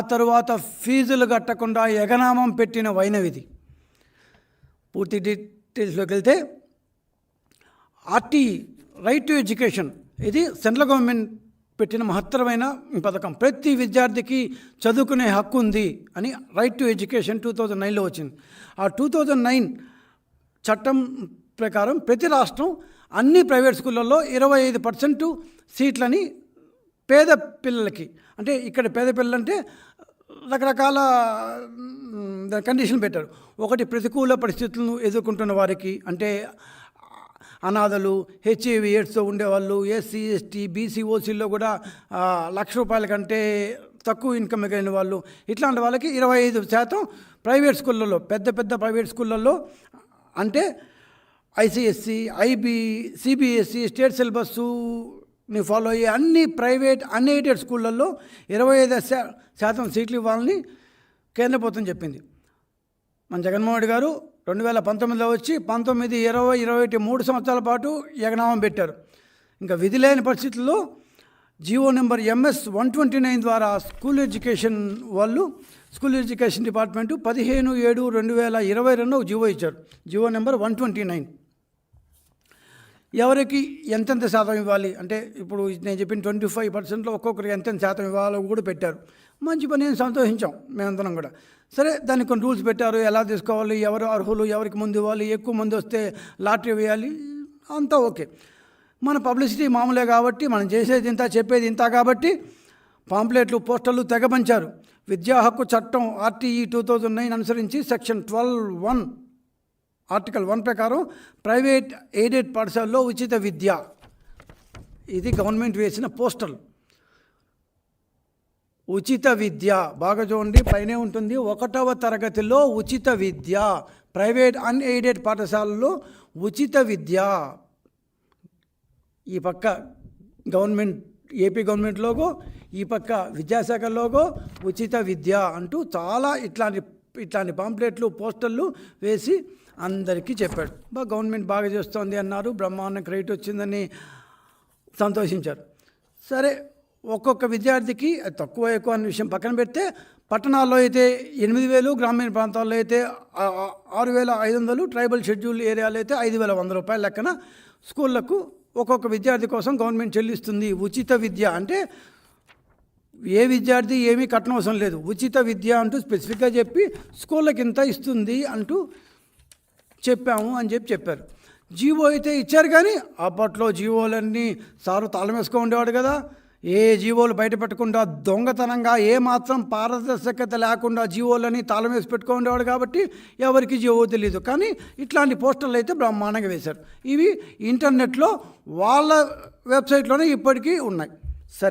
ఆ తరువాత ఫీజులు కట్టకుండా ఎగనామం పెట్టిన వైనవిధి. పూర్తి డీటెయిల్స్లోకి వెళ్తే ఆర్టీ రైట్ టు ఎడ్యుకేషన్ ఇది సెంట్రల్ గవర్నమెంట్ పెట్టిన మహత్తరమైన పథకం. ప్రతి విద్యార్థికి చదువుకునే హక్కు ఉంది అని రైట్ టు ఎడ్యుకేషన్ 2009లో వచ్చింది. ఆ 2009 చట్టం ప్రకారం ప్రతి రాష్ట్రం అన్ని ప్రైవేట్ స్కూళ్ళల్లో 25% సీట్లని పేద పిల్లలకి, అంటే ఇక్కడ పేద పిల్లలు అంటే రకరకాల కండిషన్లు పెట్టారు. ఒకటి ప్రతికూల పరిస్థితులను ఎదుర్కొంటున్న వారికి, అంటే అనాథలు, హెచ్ఐవి ఎయిడ్స్తో ఉండేవాళ్ళు, ఎస్సీ ఎస్టీ బీసీ ఓసీల్లో కూడా ₹1,00,000 కంటే తక్కువ ఇన్కమ్ కలిగిన వాళ్ళు, ఇట్లాంటి వాళ్ళకి 25% ప్రైవేట్ స్కూళ్ళల్లో, పెద్ద పెద్ద ప్రైవేట్ స్కూళ్ళల్లో, అంటే ఐసిఎస్సి, ఐబీ, సిబిఎస్ఈ, స్టేట్ సిలబస్ని ఫాలో అయ్యే అన్ని ప్రైవేట్ అన్ఎయిడెడ్ స్కూళ్ళల్లో 25% సీట్లు ఇవ్వాలని కేంద్ర ప్రభుత్వం చెప్పింది. మన జగన్మోహన్ రెడ్డి గారు 2019లో వచ్చి 19, 20, 21 3 సంవత్సరాల పాటు ఎగనామం పెట్టారు. ఇంకా విధి లేని పరిస్థితుల్లో జీవో నెంబర్ MS 129 ద్వారా స్కూల్ ఎడ్యుకేషన్ డిపార్ట్మెంటు 15/7/2022 జీవో ఇచ్చారు. జీవో నెంబర్ 129 ఎవరికి ఎంతెంత శాతం ఇవ్వాలి అంటే, ఇప్పుడు నేను చెప్పిన 25%లో ఒక్కొక్కరికి ఎంతెంత శాతం ఇవ్వాలో కూడా పెట్టారు. మంచి పని, సంతోషించాం మేమందరం కూడా. సరే, దానికి కొన్ని రూల్స్ పెట్టారు, ఎలా తీసుకోవాలి, ఎవరు అర్హులు, ఎవరికి ముందు ఇవ్వాలి, ఎక్కువ మంది వస్తే లాటరీ వేయాలి, అంతా ఓకే. మన పబ్లిసిటీ మామూలే కాబట్టి, మనం చేసేది ఇంత చెప్పేది ఇంత కాబట్టి పాంప్లెట్లు, పోస్టర్లు తెగ పంచారు. విద్యా హక్కు చట్టం RTE 2009 అనుసరించి సెక్షన్ 12(1) ఆర్టికల్ 1 ప్రకారం ప్రైవేట్ ఎయిడెడ్ పాఠశాలలో ఉచిత విద్య, ఇది గవర్నమెంట్ వేసిన పోస్టర్లు. ఉచిత విద్య బాగా చూడండి, పైనే ఉంటుంది. 1వ తరగతిలో ఉచిత విద్య, ప్రైవేట్ అన్ఎయిడెడ్ పాఠశాలలో ఉచిత విద్య. ఈ పక్క గవర్నమెంట్, ఏపీ గవర్నమెంట్ లోగో, ఈ పక్క విద్యాశాఖ లోగో, ఉచిత విద్య అంటూ చాలా ఇట్లాంటి పాంప్లెట్లు, పోస్టర్లు వేసి అందరికీ చెప్పాడు. గవర్నమెంట్ బాగా చేస్తోంది అన్నారు, బ్రహ్మాండ క్రెడిట్ వచ్చిందని సంతోషించారు. సరే, ఒక్కొక్క విద్యార్థికి తక్కువ ఎక్కువ అనే విషయం పక్కన పెడితే, పట్టణాల్లో అయితే 8,000, గ్రామీణ ప్రాంతాల్లో అయితే 6,500, ట్రైబల్ షెడ్యూల్ ఏరియాలో అయితే ₹5,100 లెక్కన స్కూళ్లకు ఒక్కొక్క విద్యార్థి కోసం గవర్నమెంట్ చెల్లిస్తుంది. ఉచిత విద్య అంటే ఏ విద్యార్థి ఏమీ కట్టనవసరం లేదు, ఉచిత విద్య అంటూ స్పెసిఫిక్గా చెప్పి స్కూళ్ళకి ఇంత ఇస్తుంది అంటూ చెప్పాము అని చెప్పారు. జీవో అయితే ఇచ్చారు, కానీ అప్పట్లో జీవోలన్నీ సారు తాళం వేసుకొని ఉండేవాడు కదా. ఏ జీవోలు బయట పెట్టకుండా దొంగతనంగా, ఏమాత్రం పారదర్శకత లేకుండా జీవోలని తాళం వేసి పెట్టుకొని ఉండేవాడు కాబట్టి ఎవరికి జీవో తెలియదు. కానీ ఇట్లాంటి పోస్టర్లు అయితే బ్రహ్మాండంగా వేశారు. ఇవి ఇంటర్నెట్లో వాళ్ళ వెబ్సైట్లోనే ఇప్పటికీ ఉన్నాయి. సరే,